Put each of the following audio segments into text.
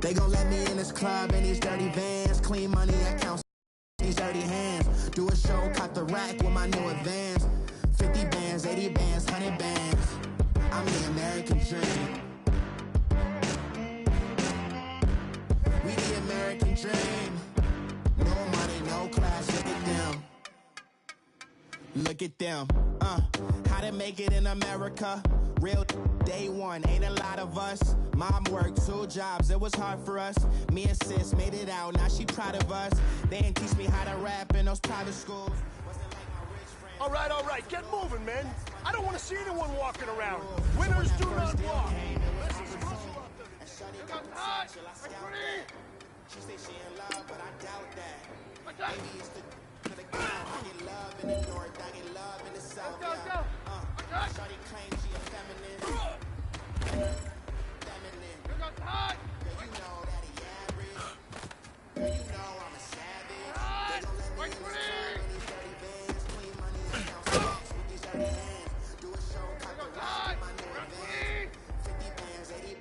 They gon' let me in this club in these dirty vans. Clean money, I count these dirty hands. Do a show, caught the rack with my new advance. 50 bands, 80 bands, 100 bands. I'm the American dream. We the American dream. No money, no class, look at them. Look at them, how to make it in America. Real day one, ain't a lot of us. Mom worked 2 jobs, it was hard for us. Me and sis made it out, now she proud of us. They ain't teach me how to rap in those private schools. All right, get moving, man. I don't want to see anyone walking around. Winners do not walk. Let's just hustle up there. You got hot. She say she in love, but I doubt that. Maybe it's the count. I get love in the north, I get love in the south. Shawty claims she a feminist. Feminine. You got hot. Yeah, you know that he average. Yeah, you know I'm a savage. They gon' let me in this club in these dirty vans. Clean money, I count stacks with these dirty hands. Do a show, cut the rock with my new advance. 50 bands, 80.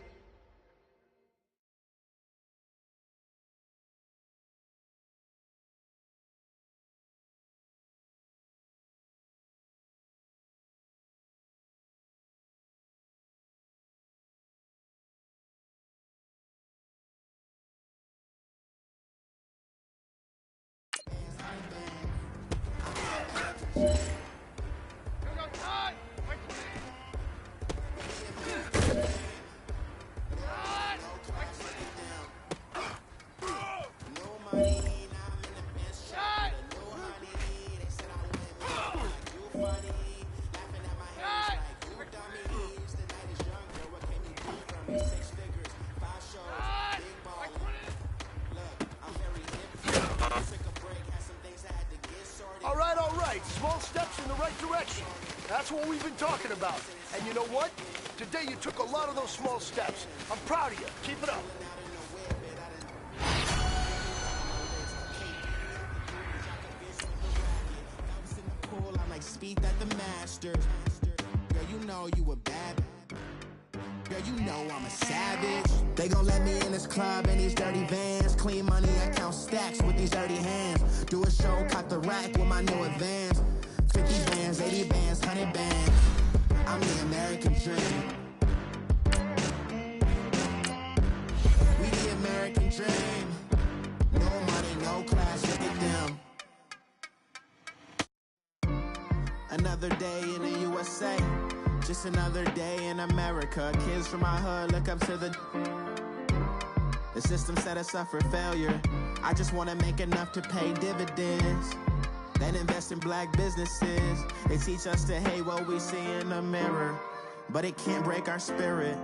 All right. Small steps in the right direction. That's what we've been talking about. And you know what? Today you took a lot of those small steps. I'm proud of you. Keep it up. I'm like speed at the Masters. Girl, you know you a bad. Girl, you know I'm a savage. They gon' let me in this club in these dirty vans. Clean money, I count stacks with these dirty hands. Do a show, caught the rack with my new advance. 50 bands, 80 bands, 100 bands. I'm the American dream. We the American dream. No money, no class, look at them. Another day in the USA. Just another day in America. Kids from my hood look up to the system set us up for failure. I just wanna make enough to pay dividends. Then invest in black businesses. They teach us to hate what we see in the mirror, but it can't break our spirit.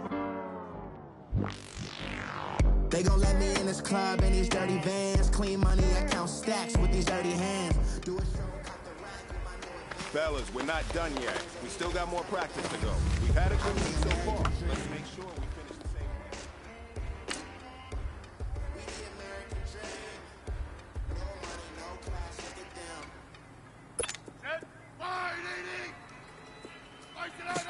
They gon' let me in this club in these dirty vans. Clean money, I count stacks with these dirty hands. Do a show, cut the rack with my new advance. Fellas, we're not done yet. We still got more practice to go. We've had a good week so far. Let's make sure we finish the same way. We the American dream. No money, no class, look at them. Set, fire, Edie! Fight it out,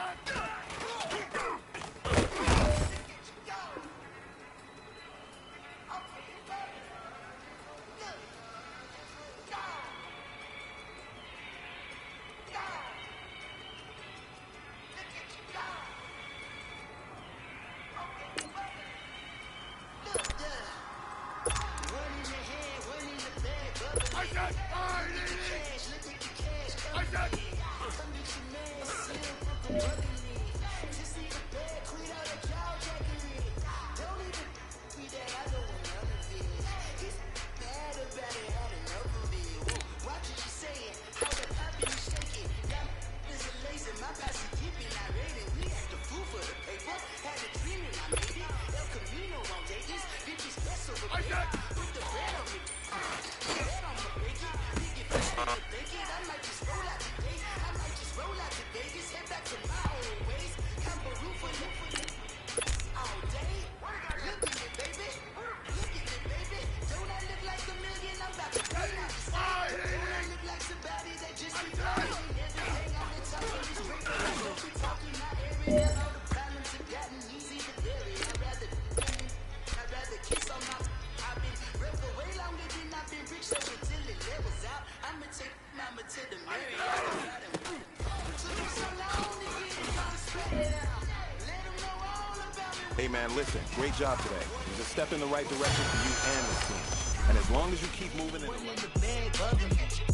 Hey, man, listen. Great job today. It was a step in the right direction for you and the team. And as long as you keep moving in the right direction.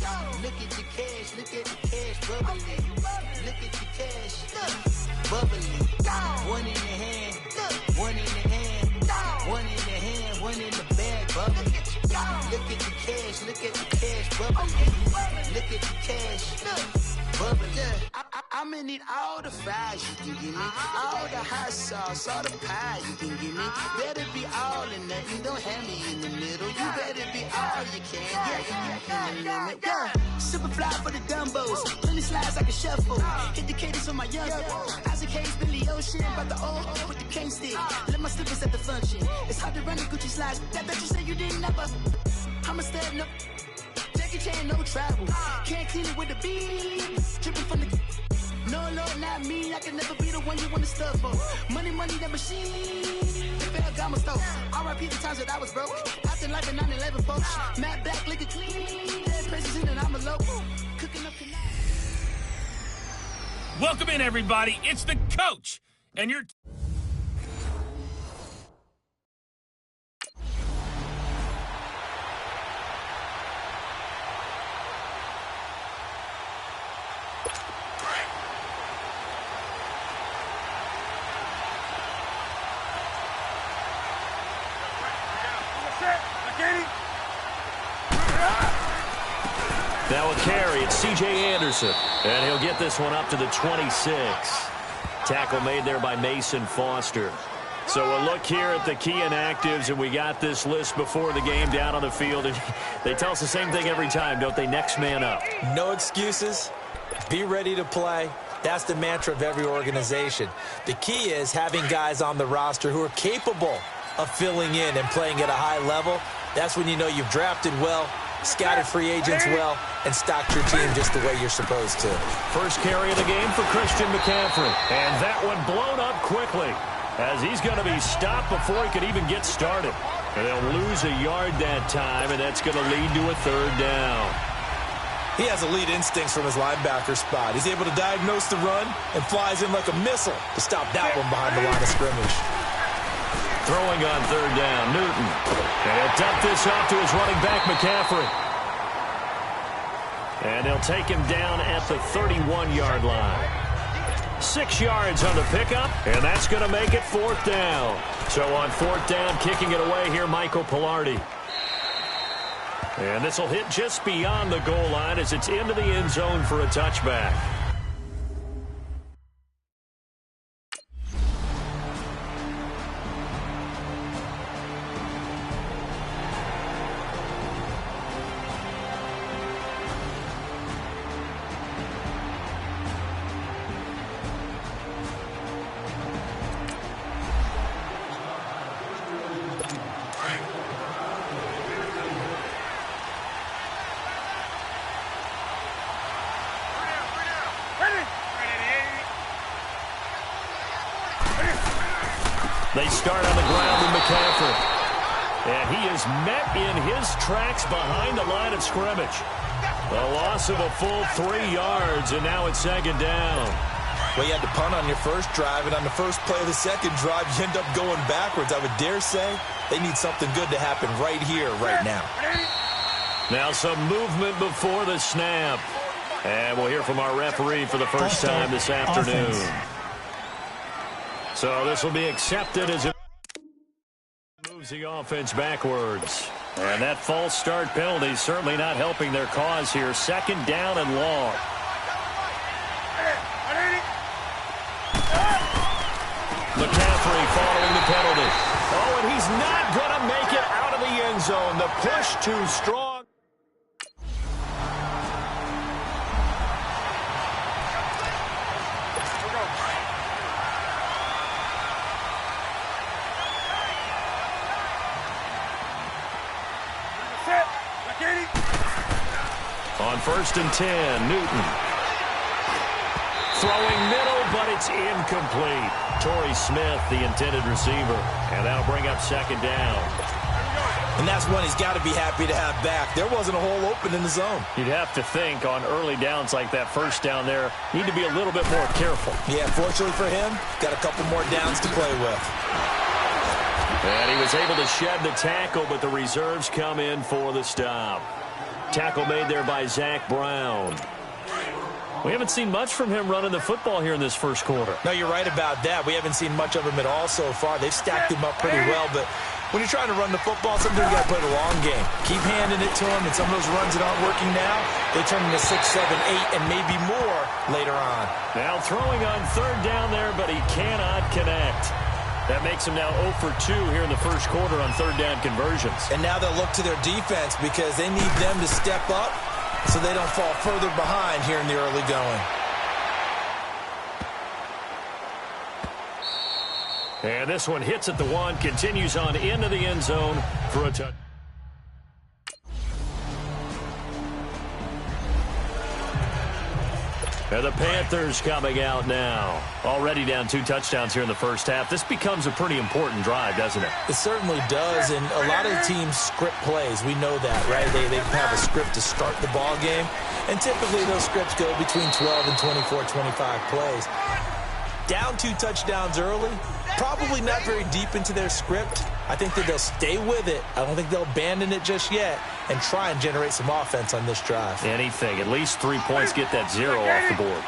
Look at the cash, look at the cash bubbling. Look at the cash, bubbling. One in the hand, one in the hand, one in the hand, one in the bag bubbling. Look at the cash, look at the cash bubbling. Look at the cash, bubbling. I'ma need all the fries you can give me, all the hot sauce, all the pie you can give me. Better be all or nothing, don't have me in the middle. You better be all you can, yeah. Super fly for the Dumbos, plenty slides like a shuffle. Hit the cadence on my young Isaac Hayes, Billy Ocean, about the old with the cane stick. Let my slippers at the function. It's hard to run the Gucci slides. That bet you say you didn't never. I'ma step no. Jackie Chan, no travel. Can't clean it with the beat. Dripping from the. No, Lord, not me. I can never be the one you want to stuff for. Money, that machine. The Ferragamo stove. R.I.P. the times that I was broke. Acting like a 9/11 folks. Matt Black, liquor clean. Dead president and I'm a local. Cooking up tonight. Welcome in, everybody. It's the coach. And you're... Now a carry, it's C.J. Anderson, and he'll get this one up to the 26. Tackle made there by Mason Foster. So a look here at the key inactives, and we got this list before the game down on the field. And they tell us the same thing every time, don't they? Next man up. No excuses. Be ready to play. That's the mantra of every organization. The key is having guys on the roster who are capable of filling in and playing at a high level. That's when you know you've drafted well, scouted free agents well, and stocked your team just the way you're supposed to. First carry of the game for Christian McCaffrey. And that one blown up quickly, as he's going to be stopped before he could even get started. And they'll lose a yard that time, and that's going to lead to a third down. He has elite instincts from his linebacker spot. He's able to diagnose the run and flies in like a missile to stop that one behind the line of scrimmage. Throwing on third down, Newton. And he'll dump this off to his running back, McCaffrey. And he'll take him down at the 31-yard line. 6 yards on the pickup, and that's going to make it fourth down. So on fourth down, kicking it away here, Michael Pilardi. And this will hit just beyond the goal line as it's into the end zone for a touchback. They start on the ground with McCaffrey. And he is met in his tracks behind the line of scrimmage. A loss of a full 3 yards, and now it's second down. Well, you had to punt on your first drive, and on the first play of the second drive, you end up going backwards. I would dare say they need something good to happen right here, right now. Now some movement before the snap. And we'll hear from our referee for the first time this afternoon. So this will be accepted as it moves the offense backwards. And that false start penalty certainly not helping their cause here. Second down and long. McCaffrey following the penalty. Oh, and he's not going to make it out of the end zone. The push too strong. On first and 10, Newton. Throwing middle, but it's incomplete. Torrey Smith, the intended receiver. And that'll bring up second down. And that's one he's got to be happy to have back. There wasn't a hole open in the zone. You'd have to think on early downs like that first down there, need to be a little bit more careful. Yeah, fortunately for him, got a couple more downs to play with. And he was able to shed the tackle, but the reserves come in for the stop. Tackle made there by Zach Brown. We haven't seen much from him running the football here in this first quarter. No, you're right about that. We haven't seen much of him at all so far. They've stacked him up pretty well, but when you're trying to run the football, sometimes you got to play the long game. Keep handing it to him, and some of those runs that aren't working now, they turn into 6, 7, 8, and maybe more later on. Now throwing on third down there, but he cannot connect. That makes him now 0 for 2 here in the first quarter on third down conversions. And now they'll look to their defense because they need them to step up so they don't fall further behind here in the early going. And this one hits at the 1, continues on into the end zone for a touchdown. And the Panthers coming out now. Already down 2 touchdowns here in the first half. This becomes a pretty important drive, doesn't it? It certainly does, and a lot of the teams script plays. We know that, right? They have a script to start the ball game, and typically those scripts go between 12 and 24, 25 plays. Down 2 touchdowns early, probably not very deep into their script. I think that they'll stay with it. I don't think they'll abandon it just yet and try and generate some offense on this drive. Anything. At least 3 points, get that 0 off the board.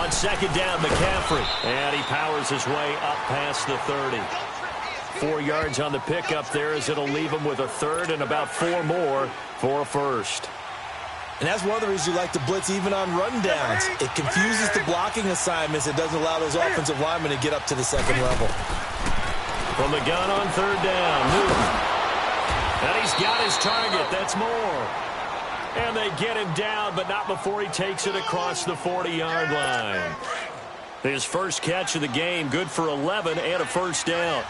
On second down, McCaffrey. And he powers his way up past the 30. 4 yards on the pickup there as it'll leave him with a third and about 4 more for a first. And that's one of the reasons you like to blitz even on rundowns. It confuses the blocking assignments. It doesn't allow those offensive linemen to get up to the second level. From the gun on third down, Newton. And he's got his target. That's more. And they get him down, but not before he takes it across the 40-yard line. His first catch of the game, good for 11 and a first down.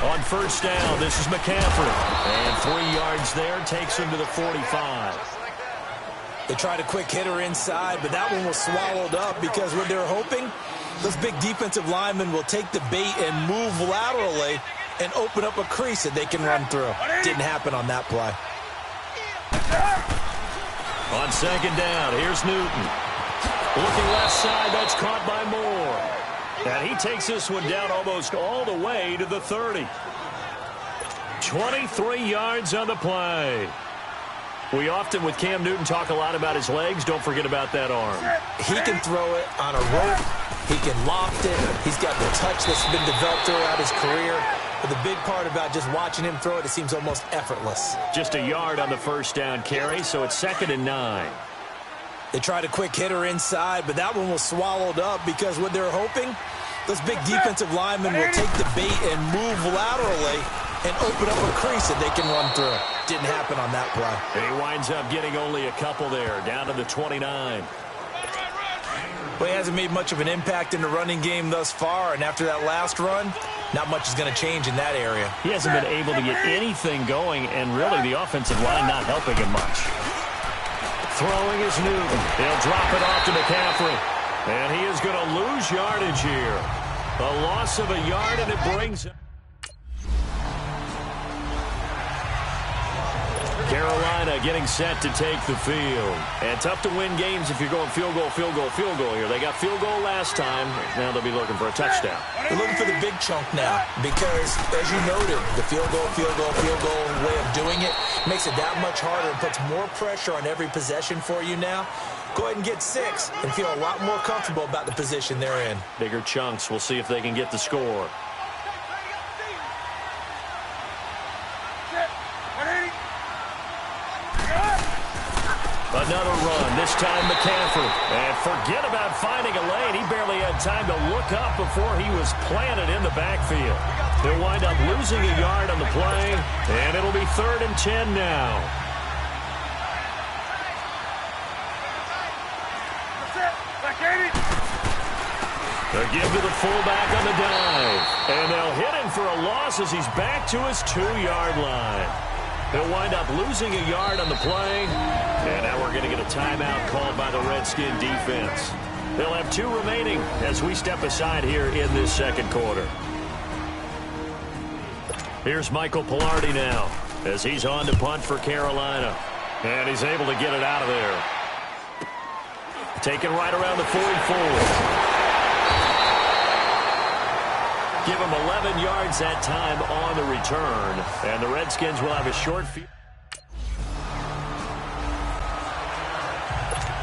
On first down, this is McCaffrey. And 3 yards there, takes him to the 45. They tried a quick hitter inside, but that one was swallowed up because what they were hoping, those big defensive linemen will take the bait and move laterally and open up a crease that they can run through. Didn't happen on that play. On second down, here's Newton. Looking left side, that's caught by Moore. And he takes this one down almost all the way to the 30. 23 yards on the play. We often, with Cam Newton, talk a lot about his legs. Don't forget about that arm. He can throw it on a rope. He can loft it. He's got the touch that's been developed throughout his career. But the big part about just watching him throw it, it seems almost effortless. Just a yard on the first down carry, so it's 2nd and 9. They tried a quick hitter inside, but that one was swallowed up because what they're hoping, those big defensive linemen will take the bait and move laterally and open up a crease that they can run through. Didn't happen on that play. And he winds up getting only a couple there, down to the 29. Well, he hasn't made much of an impact in the running game thus far, and after that last run, not much is going to change in that area. He hasn't been able to get anything going, and really the offensive line not helping him much. Throwing is Newton. He'll drop it off to McCaffrey. And he is going to lose yardage here. A loss of a yard, and it brings him. Carolina getting set to take the field. And tough to win games if you're going field goal, field goal, field goal here. They got field goal last time. Now they'll be looking for a touchdown. They're looking for the big chunk now because, as you noted, the field goal way of doing it makes it that much harder and puts more pressure on every possession for you now. Go ahead and get 6 and feel a lot more comfortable about the position they're in. Bigger chunks. We'll see if they can get the score. Another run, this time McCaffrey. And forget about finding a lane. He barely had time to look up before he was planted in the backfield. He'll wind up losing a yard on the play, and it'll be 3rd and 10 now. They'll give to the fullback on the dive. And they'll hit him for a loss as he's back to his 2-yard line. He'll wind up losing a yard on the play. And now we're going to get a timeout called by the Redskin defense. They'll have 2 remaining as we step aside here in this second quarter. Here's Michael Pilardi now as he's on to punt for Carolina. And he's able to get it out of there. Taken right around the 44. Give him 11 yards that time on the return. And the Redskins will have a short field.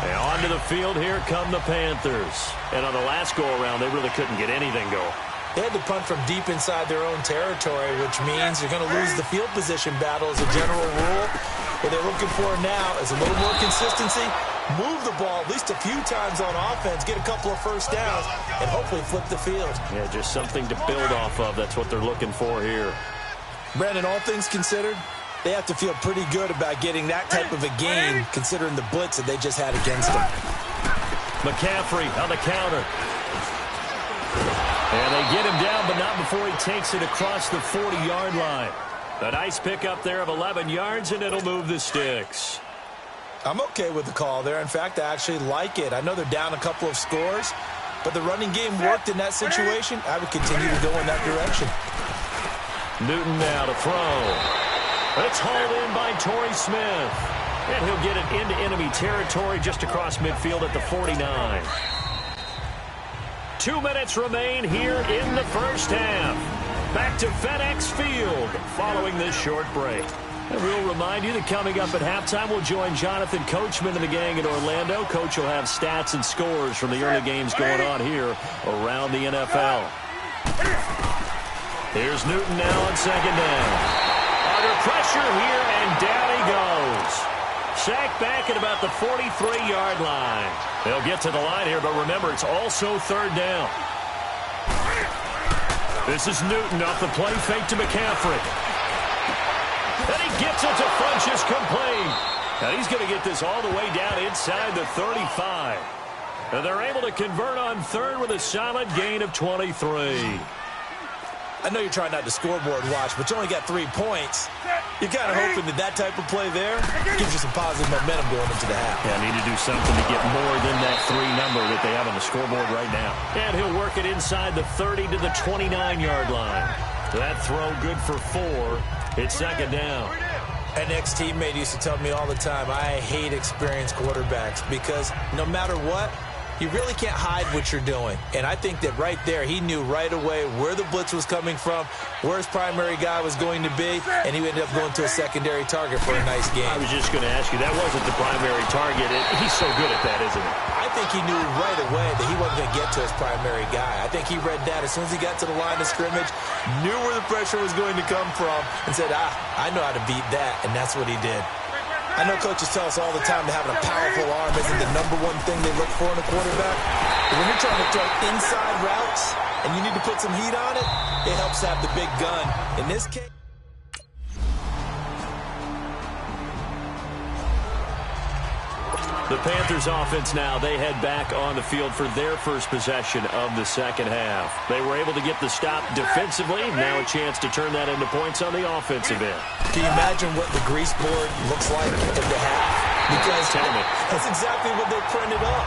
And onto the field, here come the Panthers. And on the last go-around, they really couldn't get anything going. They had to punt from deep inside their own territory, which means you're going to lose the field position battle as a general rule. What they're looking for now is a little more consistency, move the ball at least a few times on offense, get a couple of first downs, and hopefully flip the field. Yeah, just something to build off of. That's what they're looking for here. Brandon, all things considered, they have to feel pretty good about getting that type of a game, considering the blitz that they just had against them. McCaffrey on the counter. And they get him down, but not before he takes it across the 40-yard line. A nice pickup there of 11 yards, and it'll move the sticks. I'm okay with the call there. In fact, I actually like it. I know they're down a couple of scores, but the running game worked in that situation. I would continue to go in that direction. Newton now to throw. It's hauled in by Torrey Smith. And he'll get it into enemy territory just across midfield at the 49. 2 minutes remain here in the first half. Back to FedEx Field following this short break. And we'll remind you that coming up at halftime, we'll join Jonathan Coachman and the gang in Orlando. Coach will have stats and scores from the early games going on here around the NFL. Here's Newton now on second down. Under pressure here, and down he goes. Sacked back at about the 43-yard line. They'll get to the line here, but remember, it's also third down. This is Newton off the play fake to McCaffrey. And he gets it to Funchess complete. And he's going to get this all the way down inside the 35. And they're able to convert on third with a solid gain of 23. I know you're trying not to scoreboard watch, but you only got 3 points. You're kind of hoping that that type of play there gives you some positive momentum going into the half. Yeah, need to do something to get more than that 3 number that they have on the scoreboard right now. And he'll work it inside the 30 to the 29-yard line. That throw good for 4. It's second down. An ex-teammate used to tell me all the time, I hate experienced quarterbacks because no matter what, you really can't hide what you're doing. And I think that right there, he knew right away where the blitz was coming from, where his primary guy was going to be, and he ended up going to a secondary target for a nice game. I was just going to ask you, that wasn't the primary target. He's so good at that, isn't he? I think he knew right away that he wasn't going to get to his primary guy. I think he read that as soon as he got to the line of scrimmage, knew where the pressure was going to come from, and said, I know how to beat that, and that's what he did. I know coaches tell us all the time that having a powerful arm isn't the #1 thing they look for in a quarterback. But when you're trying to throw inside routes and you need to put some heat on it, it helps to have the big gun. In this case, the Panthers offense now, they head back on the field for their first possession of the second half. They were able to get the stop defensively. Now a chance to turn that into points on the offensive end. Can you imagine what the grease board looks like at the half? Because that's exactly what they printed up.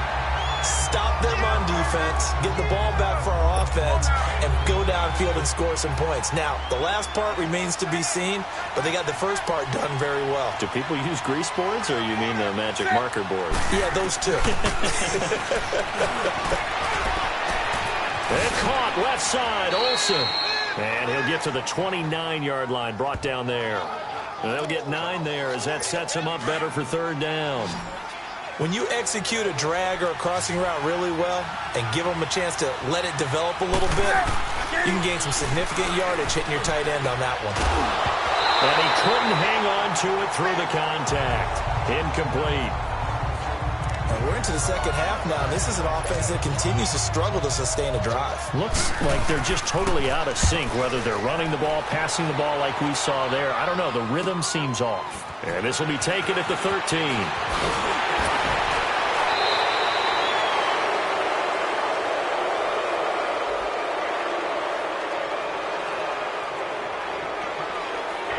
Stop them on defense, get the ball back for our offense, and go downfield and score some points. Now, the last part remains to be seen, but they got the first part done very well. Do people use grease boards, or you mean the magic marker board? Yeah, those two. And caught left side, Olsen. And he'll get to the 29-yard line, brought down there. And they'll get 9 there as that sets him up better for third down. When you execute a drag or a crossing route really well and give them a chance to let it develop a little bit, you can gain some significant yardage hitting your tight end on that one. And he couldn't hang on to it through the contact. Incomplete. And we're into the second half now. This is an offense that continues to struggle to sustain a drive. Looks like they're just totally out of sync, whether they're running the ball, passing the ball like we saw there. I don't know. The rhythm seems off. And this will be taken at the 13.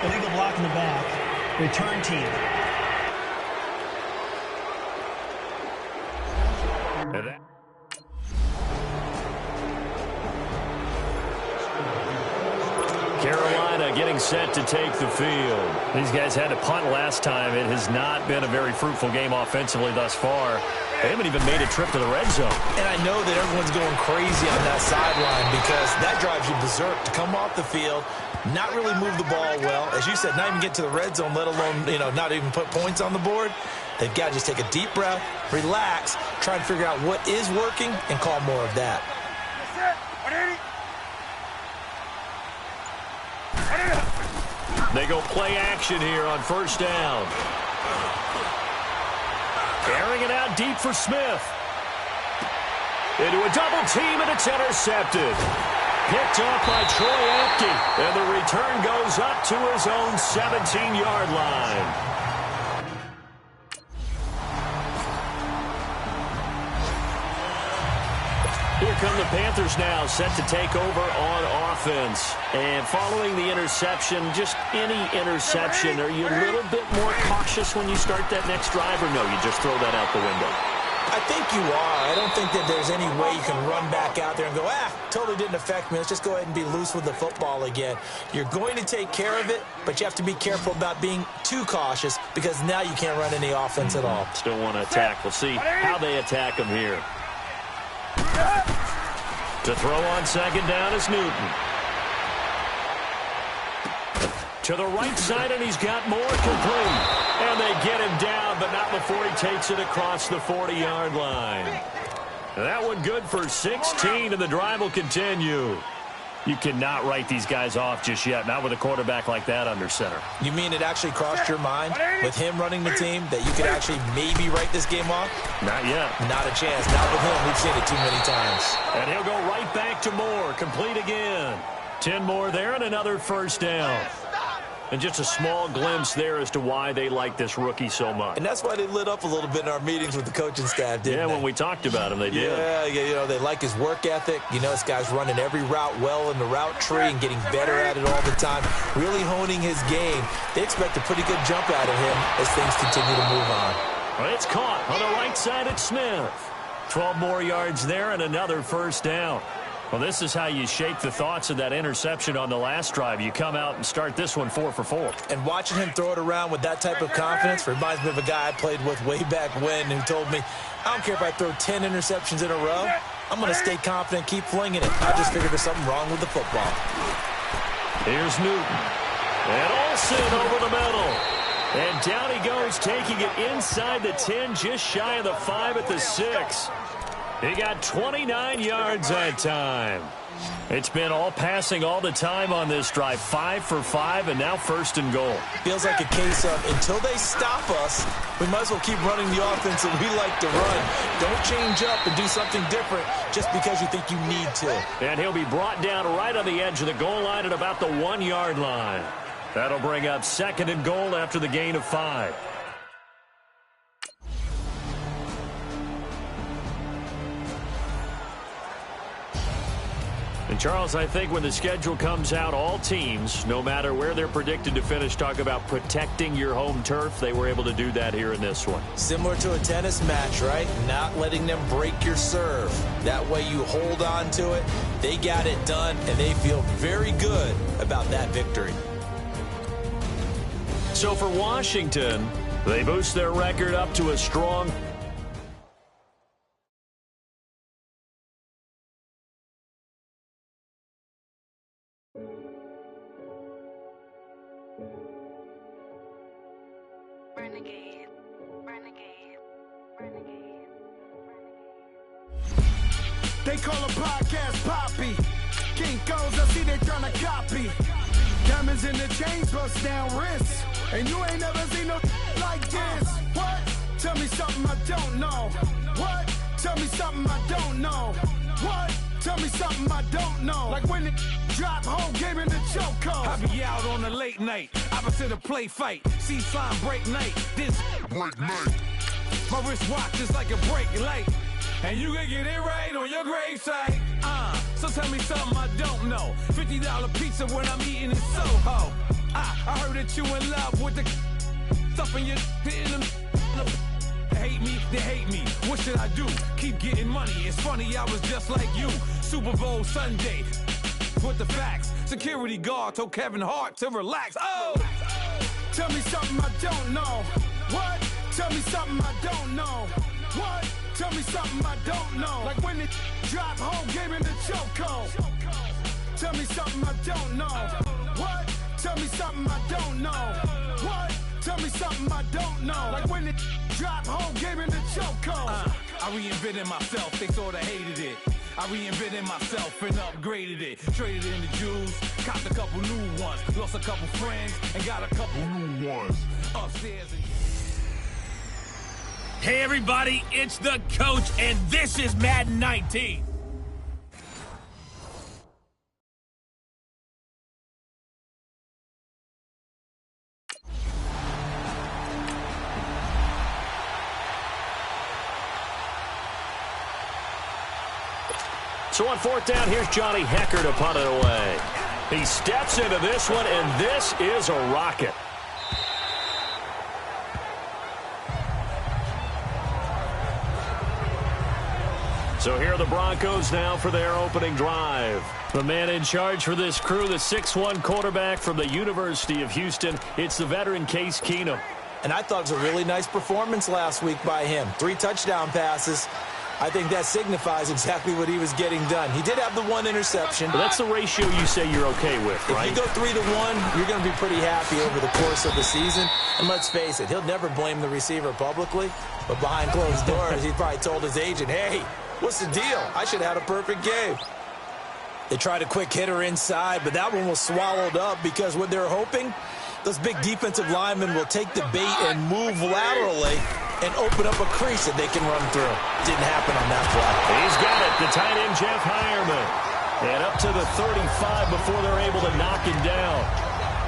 Illegal block in the back. Return team. Carolina getting set to take the field. These guys had to punt last time. It has not been a very fruitful game offensively thus far. They haven't even made a trip to the red zone. And I know that everyone's going crazy on that sideline because that drives you berserk to come off the field, not really move the ball well. As you said, not even get to the red zone, let alone, not even put points on the board. They've got to just take a deep breath, relax, try and figure out what is working, and call more of that. They go play action here on first down. Airing it out deep for Smith. Into a double team, and it's intercepted. Picked off by Troy Apke, and the return goes up to his own 17-yard line. Here come the Panthers now, set to take over on offense. And following the interception, just any interception, are you a little bit more cautious when you start that next drive, or no, you just throw that out the window? I think you are. I don't think that there's any way you can run back out there and go, totally didn't affect me. Let's just go ahead and be loose with the football again. You're going to take care of it, but you have to be careful about being too cautious because now you can't run any offense at all. Still want to attack. We'll see how they attack him here. To throw on second down is Newton. To the right side, and he's got more complete. And they get him down, but not before he takes it across the 40-yard line. That one good for 16, and the drive will continue. You cannot write these guys off just yet, not with a quarterback like that under center. You mean it actually crossed your mind with him running the team that you could actually maybe write this game off? Not yet. Not a chance. Not with him. We've seen it too many times. And he'll go right back to Moore. Complete again. 10 more there and another first down. And just a small glimpse there as to why they like this rookie so much. And that's why they lit up a little bit in our meetings with the coaching staff, didn't they? Yeah, when we talked about him, they did. Yeah, they like his work ethic. This guy's running every route well in the route tree and getting better at it all the time, really honing his game. They expect a pretty good jump out of him as things continue to move on. Well, it's caught on the right side at Smith. 12 more yards there and another first down. Well, this is how you shake the thoughts of that interception on the last drive. You come out and start this one 4 for 4. And watching him throw it around with that type of confidence reminds me of a guy I played with way back when who told me, I don't care if I throw 10 interceptions in a row. I'm going to stay confident, keep flinging it. I just figured there's something wrong with the football. Here's Newton. And Olsen over the middle. And down he goes, taking it inside the 10, just shy of the 5 at the 6. He got 29 yards that time. It's been all passing all the time on this drive. 5 for 5, and now first and goal. Feels like a case of until they stop us, we might as well keep running the offense that we like to run. Don't change up and do something different just because you think you need to. And he'll be brought down right on the edge of the goal line at about the 1-yard line. That'll bring up second and goal after the gain of 5. And, Charles, I think when the schedule comes out, all teams, no matter where they're predicted to finish, talk about protecting your home turf. They were able to do that here in this one. Similar to a tennis match, right? Not letting them break your serve. That way you hold on to it. They got it done, and they feel very good about that victory. So for Washington, they boost their record up to a strong They call a podcast Poppy. Kinkos, I see they tryna copy. Diamonds in the chains, bust down wrists. And you ain't never seen no like this. What? Tell me something I don't know. What? Tell me something I don't know. What? Tell me something I don't know. Like when it drop, whole game in the chokehold. I be out on a late night, opposite a play fight. See slime break night, this break night. My wristwatch is like a break light. And you can get it right on your gravesite. So tell me something I don't know. $50 pizza when I'm eating in Soho. I heard that you in love with the Stuffing your in them. Hate me, they hate me. What should I do? Keep getting money. It's funny, I was just like you. Super Bowl Sunday. With the facts. Security guard told Kevin Hart to relax. Oh! Tell me something I don't know. What? Tell me something I don't know. What? Tell me something I don't know. Like when it drop home, game in the chokehold. Tell me something I don't know. What? Tell me something I don't know. What? Tell me something I don't know. Like when it drop home, game in the chokehold. I reinvented myself, they sorta hated it. I reinvented myself and upgraded it. Traded in the Jews, copped a couple new ones. Lost a couple friends and got a couple new ones. Upstairs and... Hey everybody, it's the coach, and this is Madden 19. So on fourth down, here's Johnny Hecker to punt it away. He steps into this one, and this is a rocket. So here are the Broncos now for their opening drive. The man in charge for this crew, the 6'1 quarterback from the University of Houston. It's the veteran Case Keenum. And I thought it was a really nice performance last week by him. 3 touchdown passes. I think that signifies exactly what he was getting done. He did have the 1 interception. But that's the ratio you say you're okay with, right? If you go 3 to 1, you're going to be pretty happy over the course of the season. And let's face it, he'll never blame the receiver publicly. But behind closed doors, he probably told his agent, hey, what's the deal? I should have had a perfect game. They tried a quick hitter inside, but that one was swallowed up because what they're hoping, those big defensive linemen will take the bait and move laterally and open up a crease that they can run through. Didn't happen on that play. He's got it, the tight end, Jeff Heuerman. And up to the 35 before they're able to knock him down.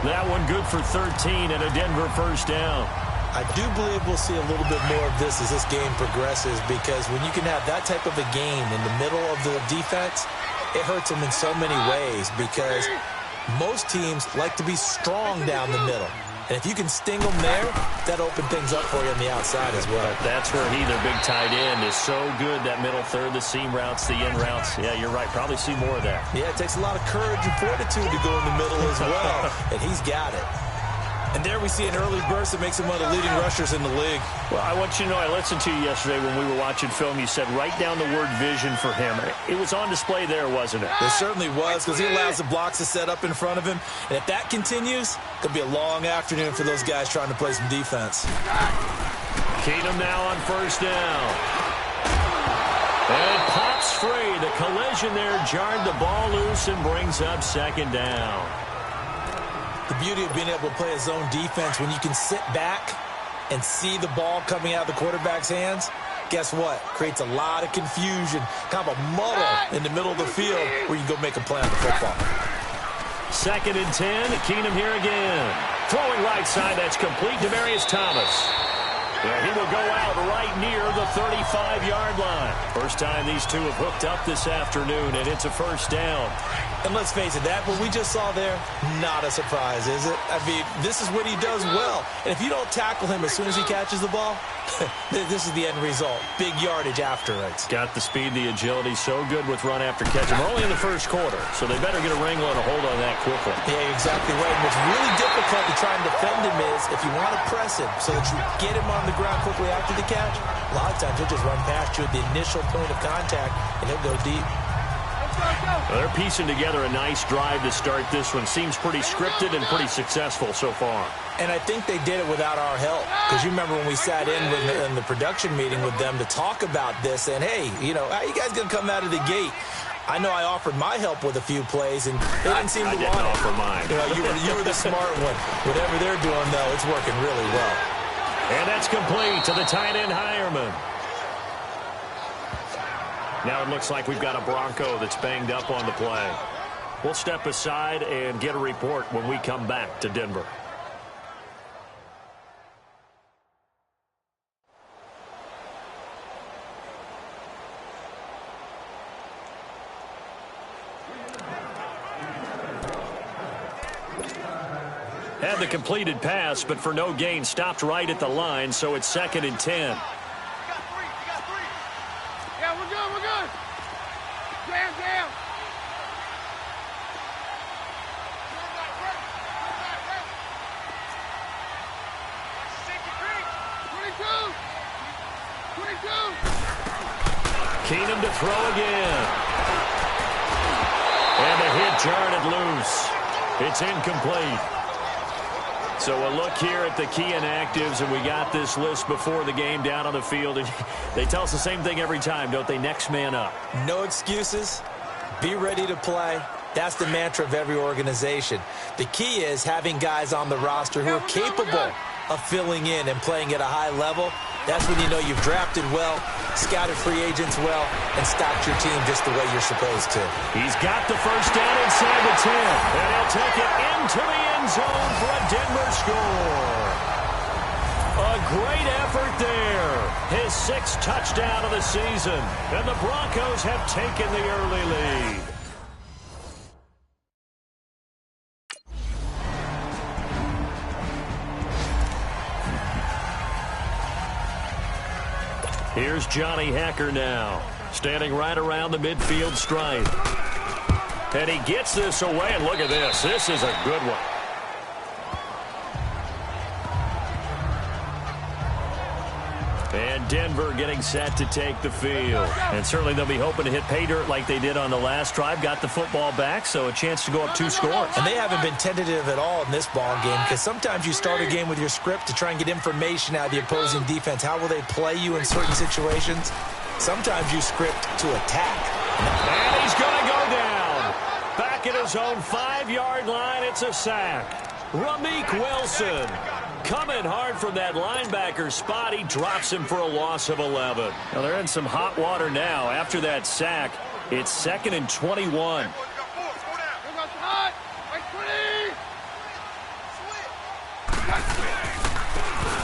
That one good for 13 and a Denver first down. I do believe we'll see a little bit more of this as this game progresses, because when you can have that type of a game in the middle of the defense, it hurts them in so many ways, because most teams like to be strong down the middle. And if you can sting them there, that opens things up for you on the outside as well. That's where he, their big tight end, is so good, that middle third, the seam routes, the in routes. Yeah, you're right. Probably see more of that. Yeah, it takes a lot of courage and fortitude to go in the middle as well. And he's got it. And there we see an early burst that makes him one of the leading rushers in the league. Well, I want you to know, I listened to you yesterday when we were watching film. You said write down the word vision for him. It was on display there, wasn't it? It certainly was, because he allows the blocks to set up in front of him. And if that continues, it could be a long afternoon for those guys trying to play some defense. Keenum now on first down. And it pops free. The collision there jarred the ball loose and brings up second down. The beauty of being able to play a zone defense, when you can sit back and see the ball coming out of the quarterback's hands, guess what? Creates a lot of confusion, kind of a muddle in the middle of the field where you can go make a play on the football. 2nd and 10, Keenum here again. Throwing right side, that's complete. Demaryius Thomas. And he will go out right near the 35-yard line. First time these two have hooked up this afternoon, and it's a first down. And let's face it, that what we just saw there, not a surprise, is it? I mean, this is what he does well. And if you don't tackle him as soon as he catches the ball, this is the end result. Big yardage after it. Got the speed, the agility, so good with run after catch. And we're only in the first quarter, so they better get a wrangle and a hold on that quickly. Yeah, you're exactly right. And what's really difficult to try and defend him is if you want to press him so that you get him on the ground quickly after the catch, a lot of times he'll just run past you at the initial point of contact, and he'll go deep. Well, they're piecing together a nice drive to start this one. Seems pretty scripted and pretty successful so far. And I think they did it without our help. Because you remember when we sat in the production meeting with them to talk about this, and hey, you know, how are you guys going to come out of the gate? I know I offered my help with a few plays, and they didn't seem to want it. I didn't offer mine. You know, you were the smart one. Whatever they're doing, though, it's working really well. And that's complete to the tight end, Heuerman. Now it looks like we've got a Bronco that's banged up on the play. We'll step aside and get a report when we come back to Denver. Had the completed pass, but for no gain, stopped right at the line, so it's 2nd and 10. Yeah, we're good, we're good. Jam. 22. Keenum to throw again. And the hit jarred it loose. It's incomplete. So a look here at the key inactives, and we got this list before the game down on the field. And they tell us the same thing every time, don't they? Next man up. No excuses. Be ready to play. That's the mantra of every organization. The key is having guys on the roster who are capable of filling in and playing at a high level. That's when you know you've drafted well, scouted free agents well, and stocked your team just the way you're supposed to. He's got the first down inside the 10, and he'll take it into the end zone for a Denver score. A great effort there. His 6th touchdown of the season, and the Broncos have taken the early lead. Here's Johnny Hacker now, standing right around the midfield stripe. And he gets this away, and look at this. This is a good one. And Denver getting set to take the field. And certainly they'll be hoping to hit pay dirt like they did on the last drive. Got the football back, so a chance to go up 2 scores. And they haven't been tentative at all in this ball game, because sometimes you start a game with your script to try and get information out of the opposing defense. How will they play you in certain situations? Sometimes you script to attack. And he's going to go down. Back at his own 5-yard line, it's a sack. Ramik Wilson coming hard from that linebacker spot. He drops him for a loss of 11. Now they're in some hot water now. After that sack, it's 2nd and 21.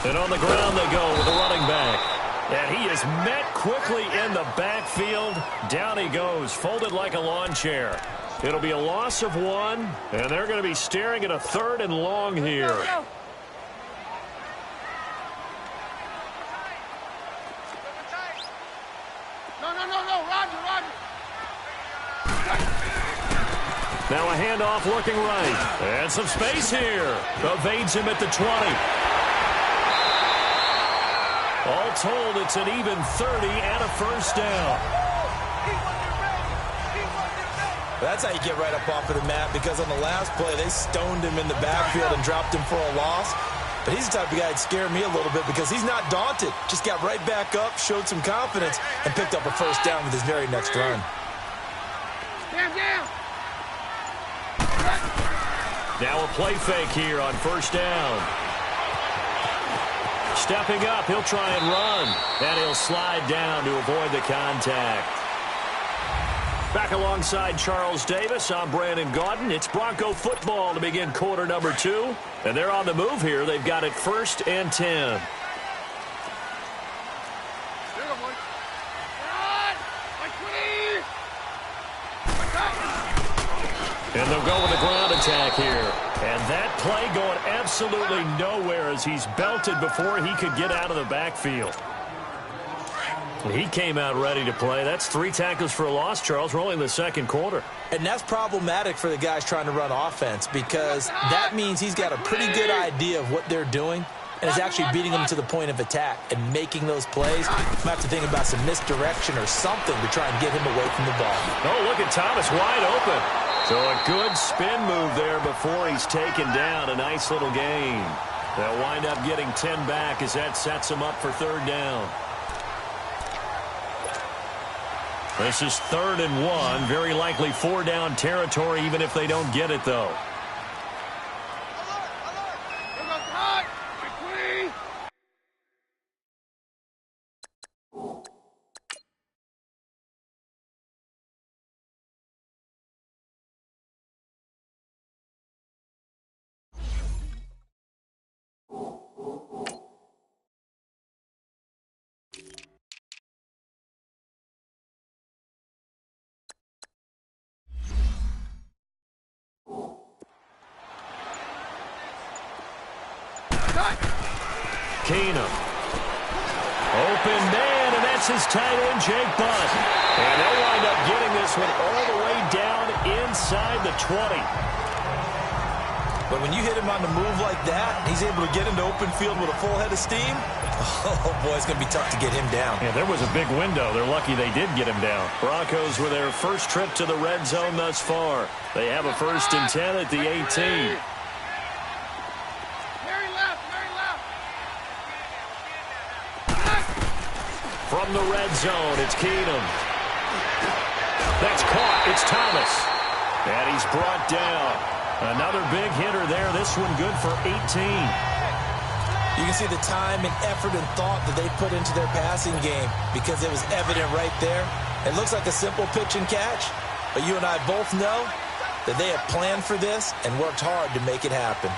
And on the ground they go with the running back. And he is met quickly in the backfield. Down he goes, folded like a lawn chair. It'll be a loss of 1, and they're going to be staring at a 3rd and long here. No, Roger. Now a handoff looking right. And some space here. Evades him at the 20. All told, it's an even 30 and a first down. That's how you get right up off of the mat, because on the last play, they stoned him in the backfield and dropped him for a loss. But he's the type of guy that scared me a little bit, because he's not daunted. Just got right back up, showed some confidence, and picked up a first down with his very next run. Now a play fake here on first down. Stepping up, he'll try and run. And he'll slide down to avoid the contact. Back alongside Charles Davis, I'm Brandon Gaudin. It's Bronco football to begin quarter number 2. And they're on the move here. They've got it 1st and 10. And they'll go with a ground attack here. And that play going absolutely nowhere as he's belted before he could get out of the backfield. He came out ready to play. That's 3 tackles for a loss, Charles. We're only in the 2nd quarter. And that's problematic for the guys trying to run offense, because that means he's got a pretty good idea of what they're doing and is actually beating them to the point of attack and making those plays. Might have to think about some misdirection or something to try and get him away from the ball. Oh, look at Thomas wide open. So a good spin move there before he's taken down. A nice little gain. They'll wind up getting 10 back as that sets them up for 3rd down. This is 3rd and 1. Very likely 4-down territory, even if they don't get it, though. Keenum. Open man, and that's his tight end, Jake Butt. And they'll wind up getting this one all the way down inside the 20. But when you hit him on the move like that, he's able to get into open field with a full head of steam. Oh, boy, it's going to be tough to get him down. Yeah, there was a big window. They're lucky they did get him down. Broncos with their first trip to the red zone thus far. They have a 1st and 10 at the 18. From the red zone, it's Keenum. That's caught. It's Thomas. And he's brought down. Another big hitter there. This one good for 18. You can see the time and effort and thought that they put into their passing game because it was evident right there. It looks like a simple pitch and catch, but you and I both know that they have planned for this and worked hard to make it happen.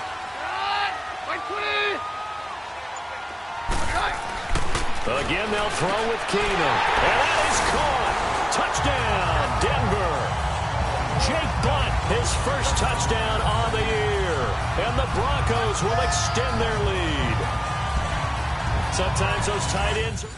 Again, they'll throw with Keenum. And that is caught. Touchdown, Denver. Jake Butt, his first touchdown on the year. And the Broncos will extend their lead. Sometimes those tight ends are...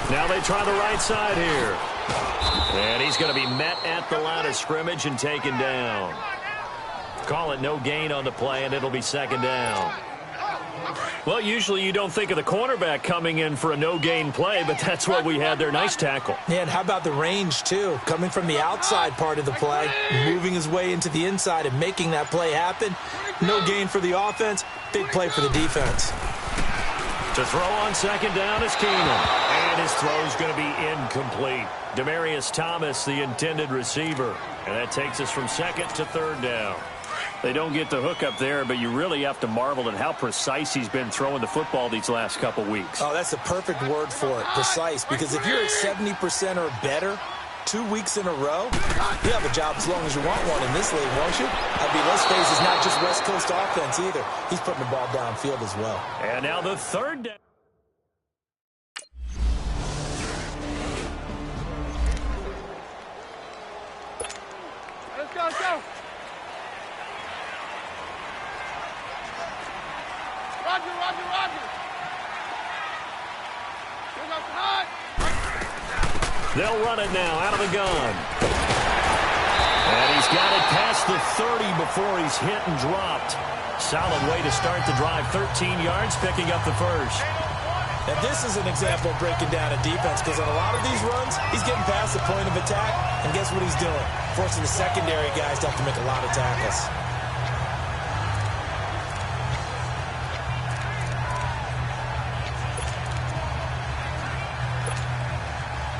Now they try the right side here. And he's going to be met at the line of scrimmage and taken down. Call it no gain on the play, and it'll be 2nd down. Well, usually you don't think of the cornerback coming in for a no-gain play, but that's what we had there. Nice tackle. Yeah, and how about the range, too? Coming from the outside part of the play, moving his way into the inside and making that play happen. No gain for the offense, big play for the defense. To throw on 2nd down is Keenum. And his throw's going to be incomplete. Demaryius Thomas, the intended receiver. And that takes us from 2nd to 3rd down. They don't get the hook up there, but you really have to marvel at how precise he's been throwing the football these last couple weeks. Oh, that's the perfect word for it, precise. Because if you're at 70% or better 2 weeks in a row, you have a job as long as you want one in this league, won't you? I mean, let's face it, it's not just West Coast offense either. He's putting the ball downfield as well. And now the 3rd down. Let's go, let's go. Roger, roger, roger. Here goes hot. They'll run it now out of the gun. And he's got it past the 30 before he's hit and dropped. Solid way to start the drive. 13 yards, picking up the first. And this is an example of breaking down a defense because on a lot of these runs, he's getting past the point of attack. And guess what he's doing? Forcing the secondary guys to have to make a lot of tackles.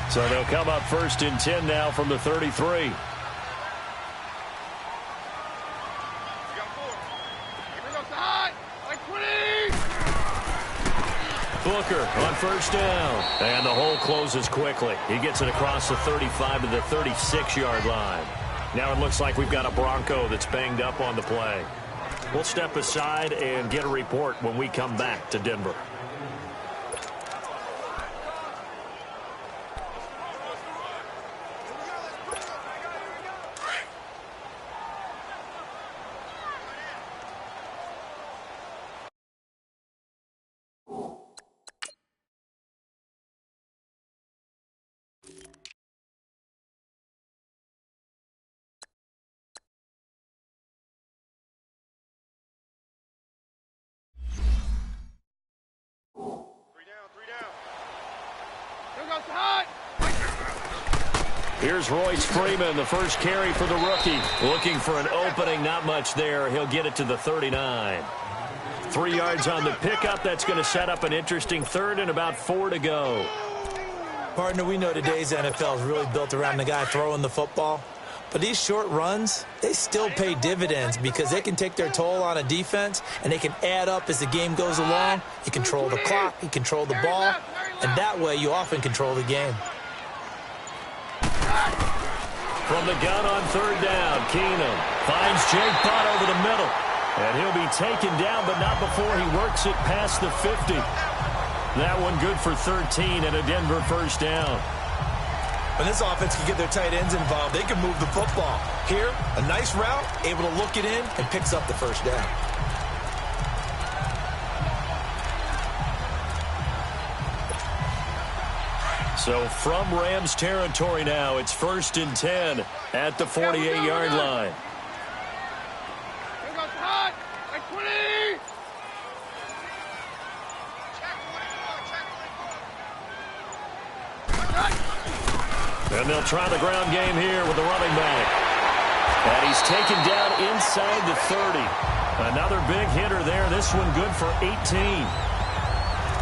So they'll come up 1st and 10 now from the 33. Booker on 1st down. And the hole closes quickly. He gets it across the 35 to the 36-yard line. Now it looks like we've got a Bronco that's banged up on the play. We'll step aside and get a report when we come back to Denver. Here's Royce Freeman, the first carry for the rookie. Looking for an opening, not much there. He'll get it to the 39. 3 yards on the pickup. That's going to set up an interesting 3rd and about 4 to go. Partner, we know today's NFL is really built around the guy throwing the football. But these short runs, they still pay dividends because they can take their toll on a defense and they can add up as the game goes along. You control the clock, you control the ball. and that way you often control the game. From the gun on third down, Keenum finds Jake Butt over the middle. And he'll be taken down, but not before he works it past the 50. That one good for 13 and a Denver first down. When this offense can get their tight ends involved, they can move the football. Here, a nice route, able to look it in, and picks up the first down. So from Rams territory now, it's 1st and 10 at the 48-yard line. And they'll try the ground game here with the running back. And he's taken down inside the 30. Another big hitter there. This one good for 18.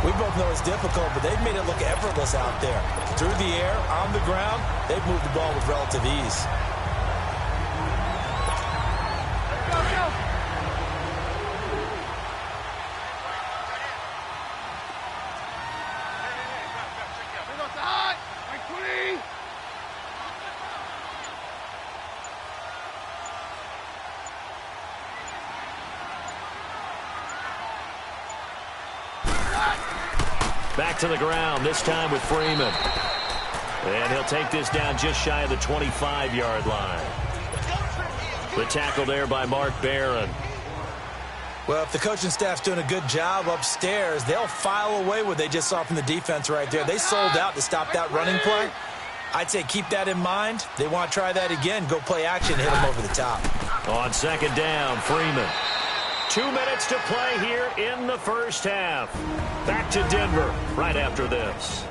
We both know it's difficult, but they've made it look effortless out there. Through the air, on the ground, they've moved the ball with relative ease. Back to the ground, this time with Freeman. And he'll take this down just shy of the 25-yard line. The tackle there by Mark Barron. Well, if the coaching staff's doing a good job upstairs, they'll file away what they just saw from the defense right there. They sold out to stop that running play. I'd say keep that in mind. They want to try that again. Go play action, hit them over the top. On second down, Freeman. 2 minutes to play here in the first half. Back to Denver right after this.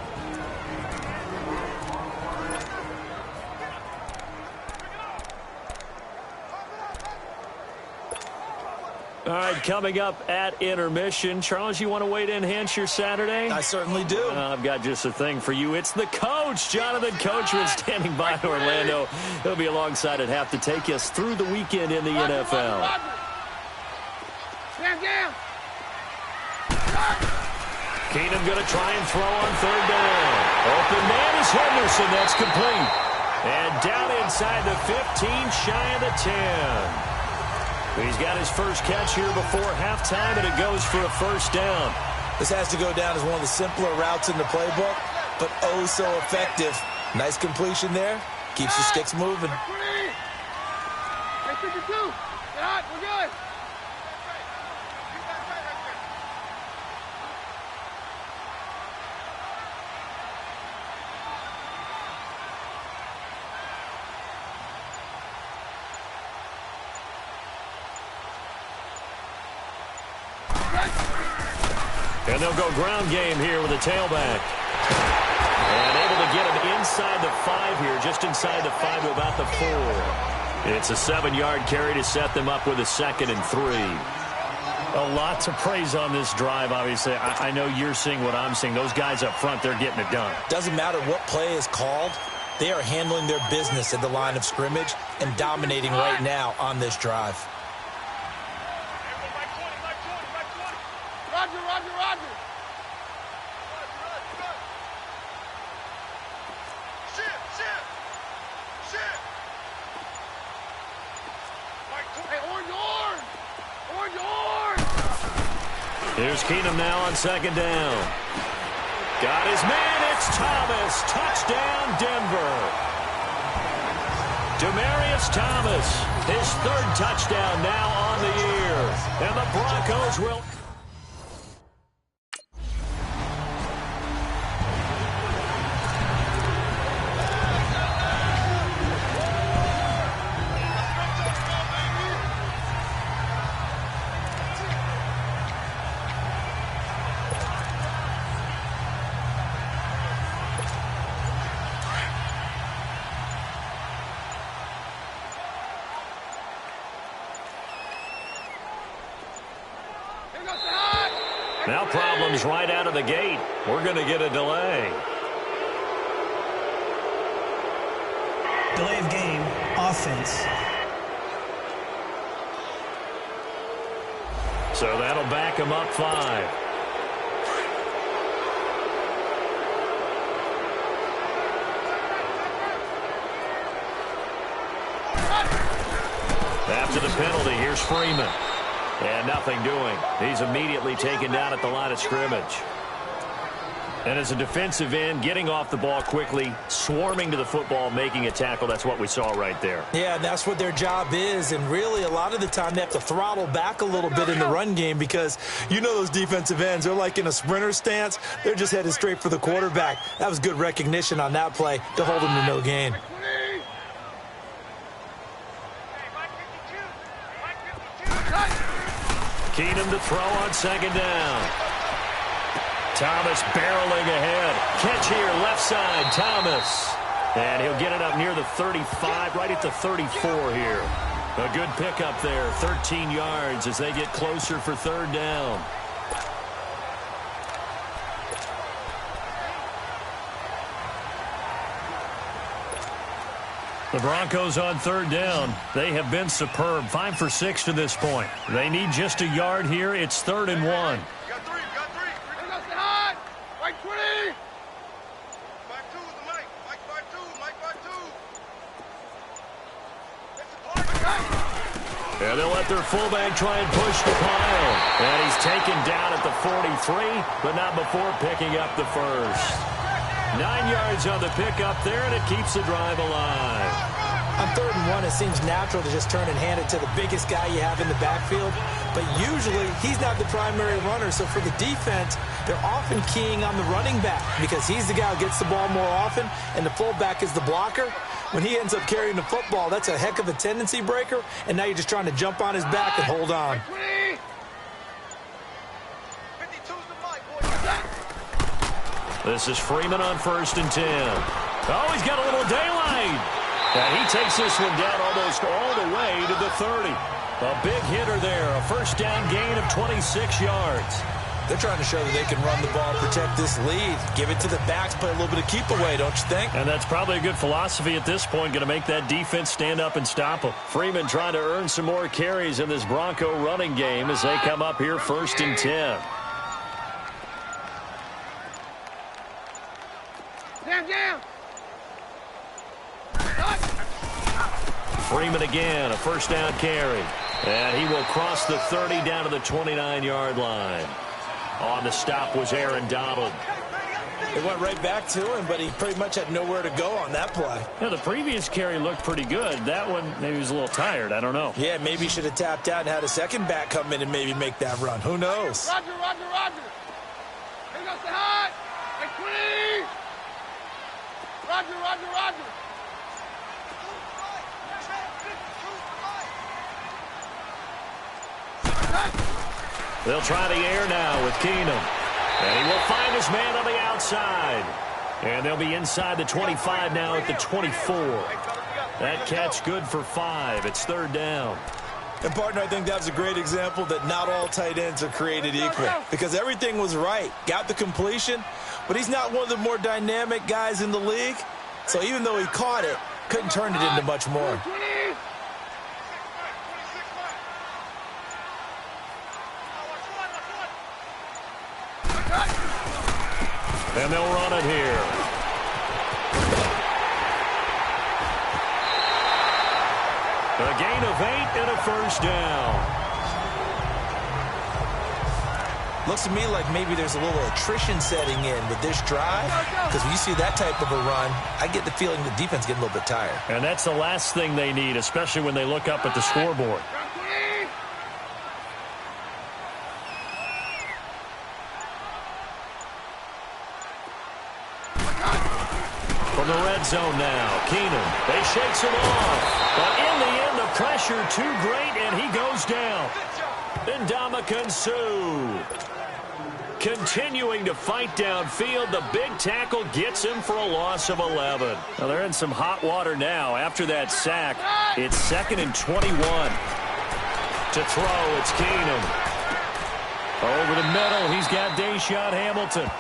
All right, coming up at intermission. Charles, you want to wait to enhance your Saturday? I certainly do. I've got just a thing for you. It's the coach, Jonathan Coachman, standing by in Orlando. He'll be alongside at half to take us through the weekend in the NFL. Stand down. Keenum going to try and throw on third down. Open man is Henderson. That's complete. And down inside the 15, shy of the 10. He's got his first catch here before halftime, and it goes for a first down. This has to go down as one of the simpler routes in the playbook, but oh so effective. Nice completion there. Keeps the sticks moving. Hey, 52. Hot, we're good. And they'll go ground game here with a tailback. And able to get him inside the 5 here, just inside the 5 to about the 4. It's a 7-yard carry to set them up with a 2nd and 3. A lot to praise on this drive, obviously. I know you're seeing what I'm seeing. Those guys up front, they're getting it done. Doesn't matter what play is called. They are handling their business at the line of scrimmage and dominating right now on this drive. Roger, roger, roger. Here's Keenum now on second down. Got his man, it's Thomas. Touchdown, Denver. Demaryius Thomas, his 3rd touchdown now on the year. And the Broncos will... Now problems right out of the gate. We're going to get a delay. Delay of game, offense. So that'll back him up 5. the penalty. Here's Freeman. And nothing doing. He's immediately taken down at the line of scrimmage. And as a defensive end, getting off the ball quickly, swarming to the football, making a tackle, that's what we saw right there. Yeah, and that's what their job is. And really, a lot of the time, they have to throttle back a little bit in the run game because you know those defensive ends, they're like in a sprinter stance. They're just headed straight for the quarterback. That was good recognition on that play to hold them to no gain. Keenum to throw on second down. Thomas barreling ahead. Catch here, left side, Thomas. And he'll get it up near the 35, right at the 34 here. A good pickup there, 13 yards as they get closer for third down. The Broncos on third down. They have been superb, 5 for 6 to this point. They need just a yard here. It's 3rd and 1. And they'll let their fullback try and push the pile. And he's taken down at the 43, but not before picking up the first. 9 yards on the pickup there, and it keeps the drive alive. On 3rd and 1, it seems natural to just turn and hand it to the biggest guy you have in the backfield. But usually, he's not the primary runner. So for the defense, they're often keying on the running back because he's the guy who gets the ball more often, and the fullback is the blocker. When he ends up carrying the football, that's a heck of a tendency breaker, and now you're just trying to jump on his back and hold on. This is Freeman on 1st and 10. Oh, he's got a little daylight. And he takes this one down almost all the way to the 30. A big hitter there, a first down gain of 26 yards. They're trying to show that they can run the ball, protect this lead, give it to the backs, play a little bit of keep away, don't you think? And that's probably a good philosophy at this point, going to make that defense stand up and stop them. Freeman trying to earn some more carries in this Bronco running game as they come up here 1st and 10. Jam. Freeman again, a first down carry. And he will cross the 30 down to the 29-yard line. On the stop was Aaron Donald. It went right back to him, but he pretty much had nowhere to go on that play. Yeah, the previous carry looked pretty good. That one, maybe he was a little tired. I don't know. Yeah, maybe he should have tapped out and had a second back come in and maybe make that run. Who knows? Roger. Here goes the hot. And Queen. Roger. They'll try the air now with Keenum. And he will find his man on the outside. And they'll be inside the 25 now at the 24. That catch good for 5. It's 3rd down. And, partner, I think that was a great example that not all tight ends are created equal. Because everything was right. Got the completion, but he's not one of the more dynamic guys in the league. So even though he caught it, couldn't turn it into much more. And they'll run it here. A gain of 8 and a first down. Looks to me like maybe there's a little attrition setting in with this drive. Because when you see that type of a run, I get the feeling the defense getting a little bit tired. And that's the last thing they need, especially when they look up at the scoreboard. From the red zone now, Keenum. They shakes him off. But in the end, the pressure too great, and he goes down. Ndamukong Suh continuing to fight downfield. The big tackle gets him for a loss of 11. Now they're in some hot water now after that sack. It's 2nd and 21. To throw, it's Keenum. Over the middle, he's got Deshaun Hamilton.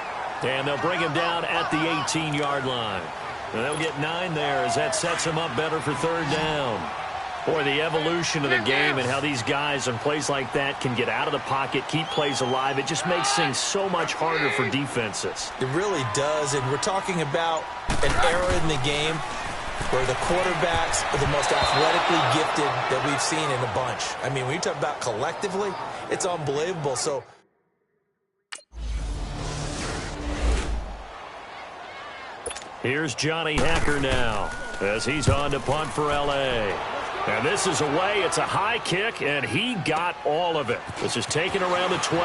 And they'll bring him down at the 18-yard line. And they'll get 9 there as that sets him up better for 3rd down. Boy, the evolution of the game and how these guys on plays like that can get out of the pocket, keep plays alive, it just makes things so much harder for defenses. It really does, and we're talking about an era in the game where the quarterbacks are the most athletically gifted that we've seen in a bunch. I mean, when you talk about collectively, it's unbelievable. So here's Johnny Hacker now as he's on to punt for L.A. And this is away. It's a high kick, and he got all of it. This is taken around the 12.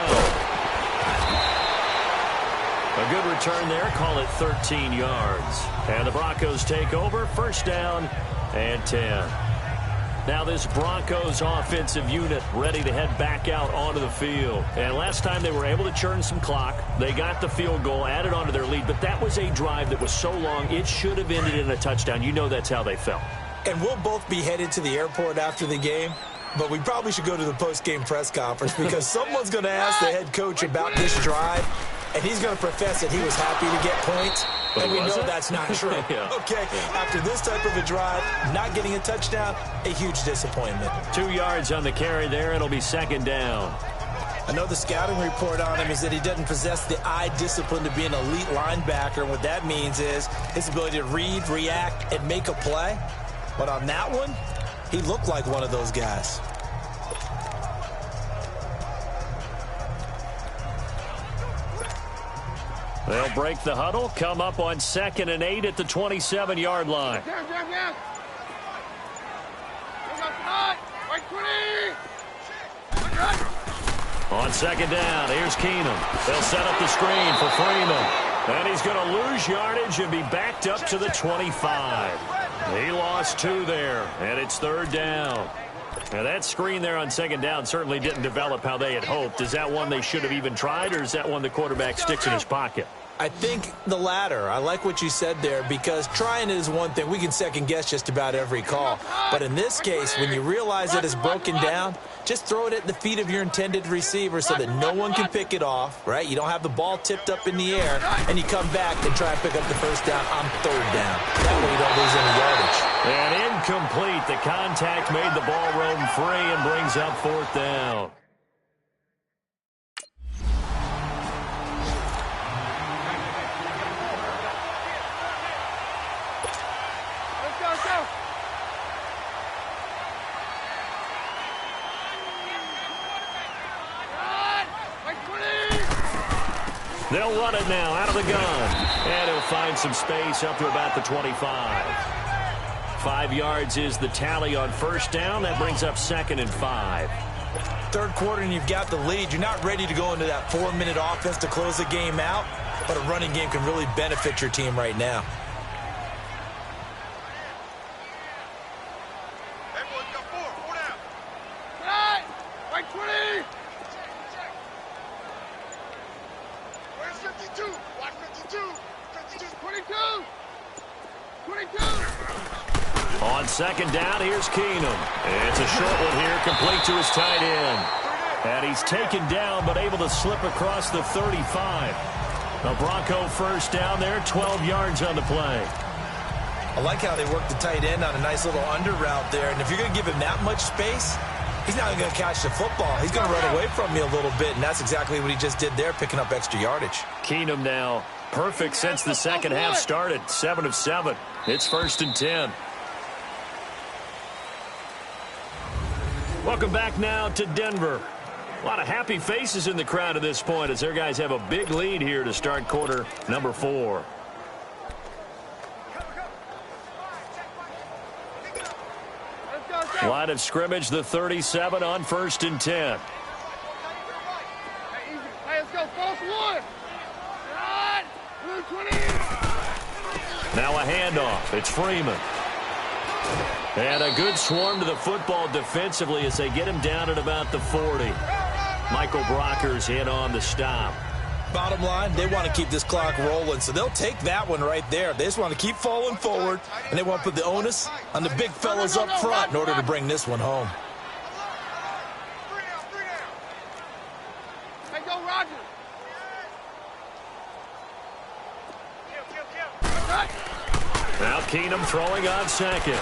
A good return there. Call it 13 yards. And the Broncos take over. First down and 10. Now this Broncos offensive unit ready to head back out onto the field. And last time they were able to churn some clock. They got the field goal, added onto their lead. But that was a drive that was so long, it should have ended in a touchdown. You know that's how they felt. And we'll both be headed to the airport after the game. But we probably should go to the post-game press conference because someone's going to ask the head coach about this drive. And he's going to profess that he was happy to get points. But and we know that's not true. Okay, after this type of a drive, not getting a touchdown, a huge disappointment. 2 yards on the carry there. It'll be second down. I know the scouting report on him is that he doesn't possess the eye discipline to be an elite linebacker. And what that means is his ability to read, react, and make a play. But on that one, he looked like one of those guys. They'll break the huddle, come up on 2nd and 8 at the 27-yard line. On second down, here's Keenum. They'll set up the screen for Freeman. And he's going to lose yardage and be backed up to the 25. He lost 2 there, and it's third down. Now, that screen there on second down certainly didn't develop how they had hoped. Is that one they should have even tried, or is that one the quarterback sticks in his pocket? I think the latter. I like what you said there because trying it is one thing. We can second-guess just about every call. But in this case, when you realize that it's broken down, just throw it at the feet of your intended receiver so that no one can pick it off, right? You don't have the ball tipped up in the air, and you come back and try and pick up the first down on third down. That way you don't lose any yardage. And incomplete. The contact made the ball roam free and brings up fourth down. They'll run it now out of the gun. And he'll find some space up to about the 25. 5 yards is the tally on first down. That brings up 2nd and 5. Third quarter and you've got the lead. You're not ready to go into that 4-minute offense to close the game out. But a running game can really benefit your team right now. Everyone's got 4 down. Right, 20. Where's 52? Watch 52. 22. 22. On second down, here's Keenum. It's a short one here, complete to his tight end. And he's taken down, but able to slip across the 35. A Bronco first down there, 12 yards on the play. I like how they work the tight end on a nice little under route there. And if you're going to give him that much space, he's not going to catch the football. He's going to run away from me a little bit, and that's exactly what he just did there, picking up extra yardage. Keenum now perfect since the second half started, 7 of 7. It's 1st and 10. Welcome back now to Denver. A lot of happy faces in the crowd at this point as their guys have a big lead here to start quarter number 4. Line of scrimmage, the 37 on 1st and 10. Hey, let's go. False 1. Right. Blue 20. Now a handoff. It's Freeman. And a good swarm to the football defensively as they get him down at about the 40. Michael Brocker's in on the stop. Bottom line, they want to keep this clock rolling, so they'll take that one right there. They just want to keep falling forward, and they want to put the onus on the big fellas up front in order to bring this one home. Hey, go, Roger. Now Keenum throwing on second.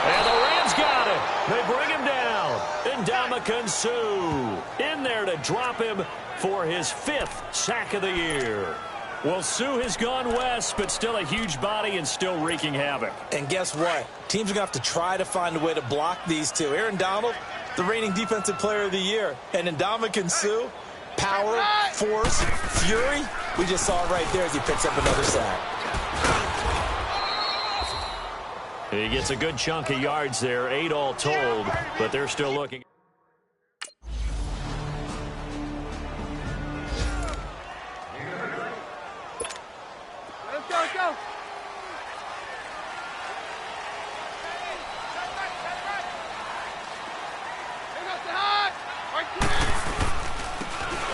And the Rams got it. They bring him down. Ndamukong Suh in there to drop him for his 5th sack of the year. Well, Sue has gone west, but still a huge body and still wreaking havoc. And guess what? Teams are going to have to try to find a way to block these two. Aaron Donald, the reigning Defensive Player of the Year. And Ndamukong Suh, power, force, fury. We just saw it right there as he picks up another sack. He gets a good chunk of yards there, 8 all told, but they're still looking. Let's go.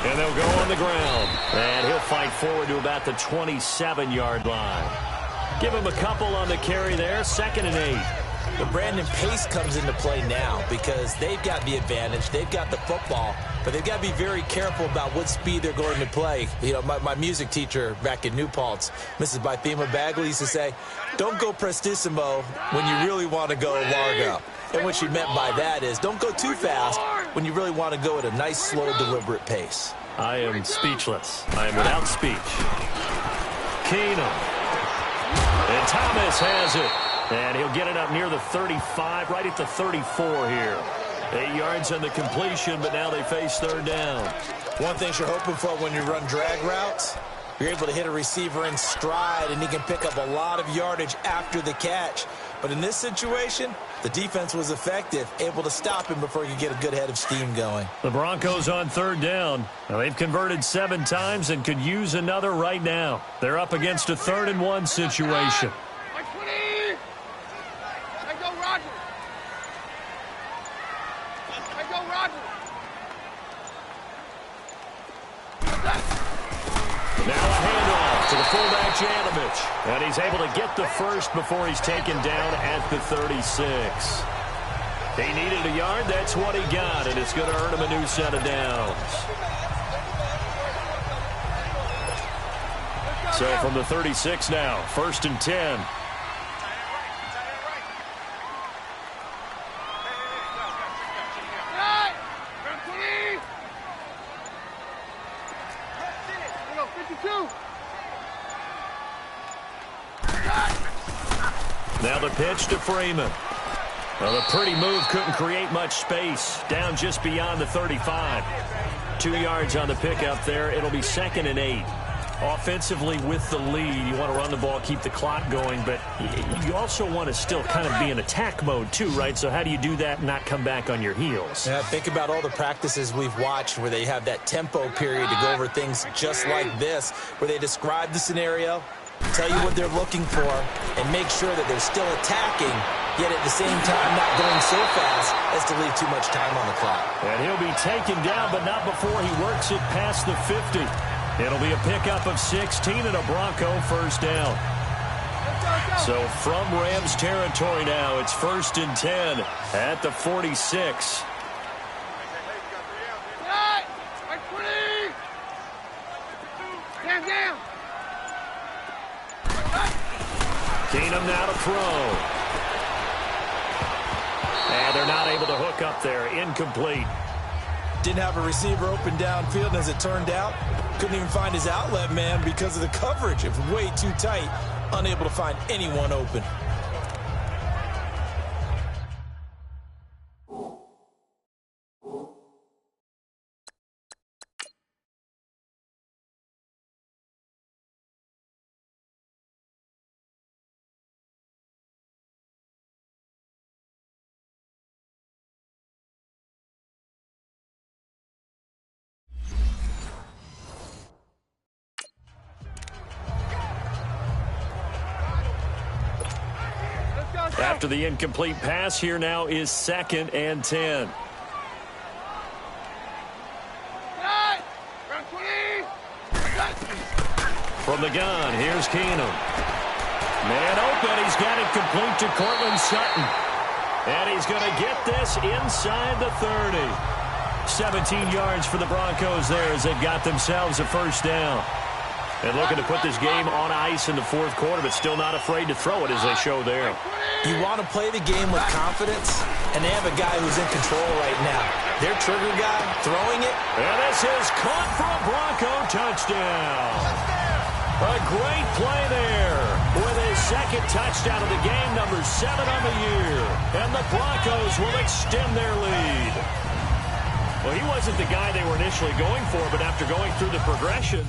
And they'll go on the ground. And he'll fight forward to about the 27-yard line. Give him a couple on the carry there, 2nd and 8. But Brandon, pace comes into play now because they've got the advantage. They've got the football, but they've got to be very careful about what speed they're going to play. You know, my music teacher back in New Paltz, Mrs. Bythema Bagley, used to say, don't go prestissimo when you really want to go largo. And what she meant by that is don't go too fast when you really want to go at a nice, slow, deliberate pace. I am speechless. I am without speech. Keenum. And Thomas has it. And he'll get it up near the 35, right at the 34 here. 8 yards on the completion, but now they face 3rd down. One thing you're hoping for when you run drag routes, you're able to hit a receiver in stride, and he can pick up a lot of yardage after the catch. But in this situation, the defense was effective, able to stop him before he could get a good head of steam going. The Broncos on 3rd down. Now, they've converted 7 times and could use another right now. They're up against a 3rd and 1 situation. Now a handoff to the fullback, Janovich. And he's able to get the first before he's taken down at the 36. He needed a yard. That's what he got, and it's going to earn him a new set of downs. So from the 36 now, 1st and 10. Now the pitch to Freeman. Well, the pretty move couldn't create much space. Down just beyond the 35. 2 yards on the pickup there. It'll be 2nd and 8. Offensively with the lead, you want to run the ball, keep the clock going, but you also want to still kind of be in attack mode too, right? So how do you do that and not come back on your heels? Yeah, think about all the practices we've watched where they have that tempo period to go over things just like this, where they describe the scenario, tell you what they're looking for, and make sure that they're still attacking, yet at the same time not going so fast as to leave too much time on the clock. And he'll be taken down, but not before he works it past the 50. It'll be a pickup of 16 and a Bronco 1st down. So from Rams territory now, it's 1st and 10 at the 46. Keenum now to throw. And they're not able to hook up there. Incomplete. Didn't have a receiver open downfield, and as it turned out, couldn't even find his outlet man because of the coverage. It was way too tight, unable to find anyone open. After the incomplete pass, here now is 2nd and 10. From the gun, here's Keenum. Man open, he's got it complete to Cortland Sutton. And he's going to get this inside the 30. 17 yards for the Broncos there as they've got themselves a 1st down. And looking to put this game on ice in the 4th quarter, but still not afraid to throw it as they show there. You want to play the game with confidence, and they have a guy who's in control right now. Their trigger guy throwing it. And this is caught for a Bronco touchdown. A great play there with his second touchdown of the game, number 7 on the year. And the Broncos will extend their lead. Well, he wasn't the guy they were initially going for, but after going through the progression.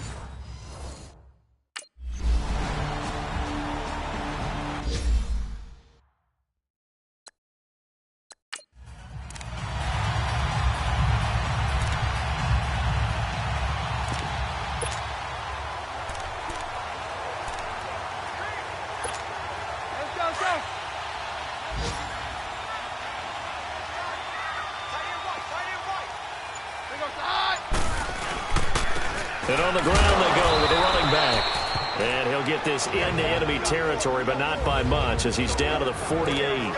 And on the ground they go with the running back. And he'll get this into enemy territory, but not by much, as he's down to the 48.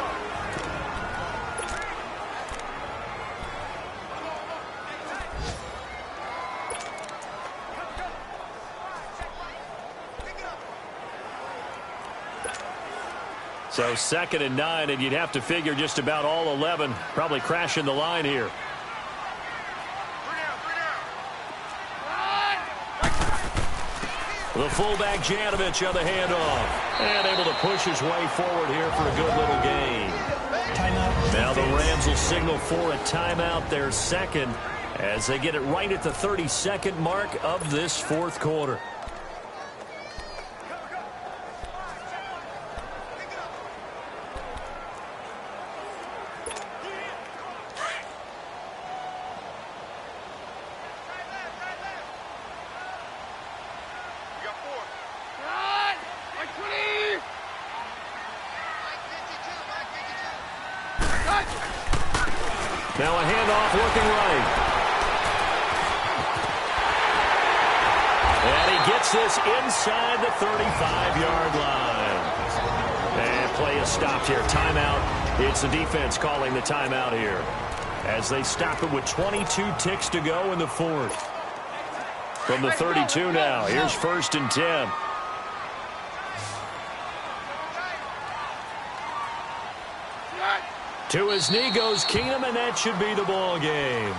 So 2nd and 9, and you'd have to figure just about all 11 probably crashing the line here. The fullback Janovich on the handoff. And able to push his way forward here for a good little gain. Now the Rams will signal for a timeout, their second, as they get it right at the 32nd mark of this 4th quarter. Now a handoff looking right. And he gets this inside the 35-yard line. And play is stopped here. Timeout. It's the defense calling the timeout here, as they stop it with 22 ticks to go in the 4th. From the 32 now, here's 1st and 10. To his knee goes Keenum, and that should be the ball game.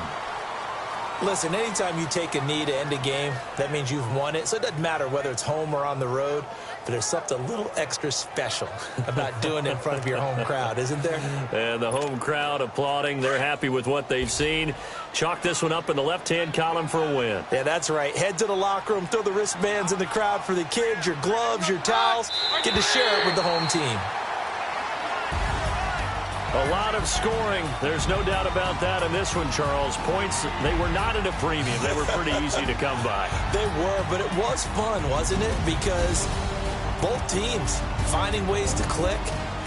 Listen, anytime you take a knee to end a game, that means you've won it. So it doesn't matter whether it's home or on the road, but there's something a little extra special about doing it in front of your home crowd, isn't there? And the home crowd applauding. They're happy with what they've seen. Chalk this one up in the left-hand column for a win. Yeah, that's right. Head to the locker room, throw the wristbands in the crowd for the kids, your gloves, your towels. Get to share it with the home team. A lot of scoring. There's no doubt about that in this one, Charles. Points, they were not at a premium. They were pretty easy to come by. They were, but it was fun, wasn't it? Because both teams finding ways to click.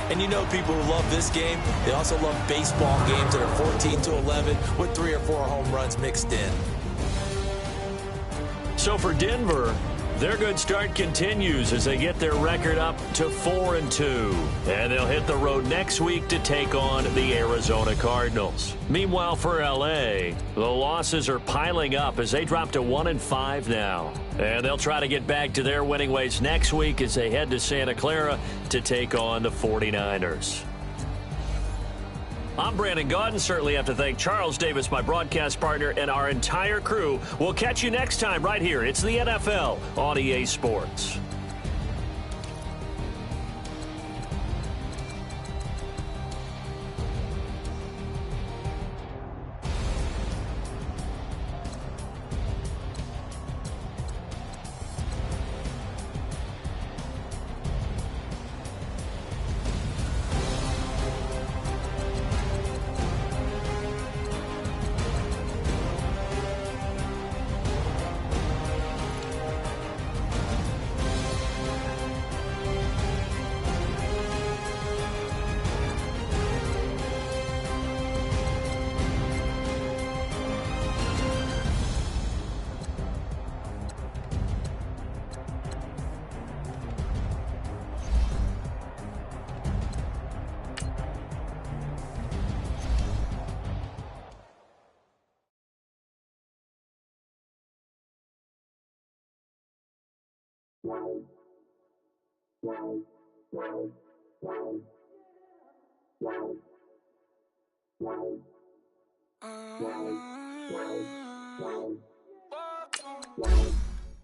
And you know people who love this game, they also love baseball games that are 14-11 with 3 or 4 home runs mixed in. So for Denver, their good start continues as they get their record up to 4-2. And they'll hit the road next week to take on the Arizona Cardinals. Meanwhile, for L.A., the losses are piling up as they drop to 1-5 now. And they'll try to get back to their winning ways next week as they head to Santa Clara to take on the 49ers. I'm Brandon Gaudin. Certainly have to thank Charles Davis, my broadcast partner, and our entire crew. We'll catch you next time right here. It's the NFL on EA Sports.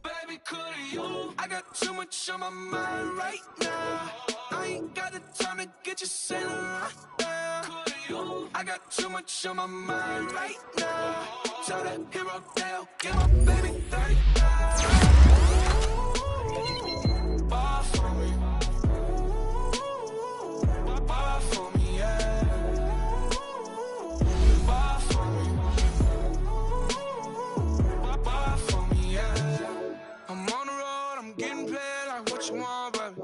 Baby, could've you. I got too much on my mind right now. I ain't got the time to get you sailing right now. Could've you. I got too much on my mind right now. Tell that hero Dale, get my baby 35. Ball for me. Ball for me, yeah. Ball for me. Ball for me, yeah. I'm on the road, I'm getting paid like what you want, baby.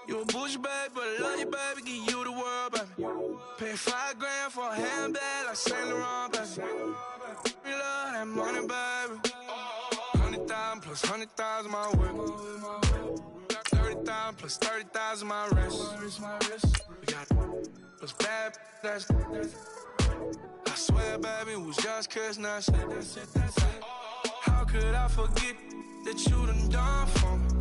You a bougie, baby, but I love you, baby. Give you the world, baby. Pay $5 grand for a handbag like Saint Laurent, baby. We love that money, baby. 100,000 plus 100,000 my whip. 30,000 plus 30,000 my wrist. We got plus bad, that's. I swear, baby, it was just Christmas. How could I forget that you done for me?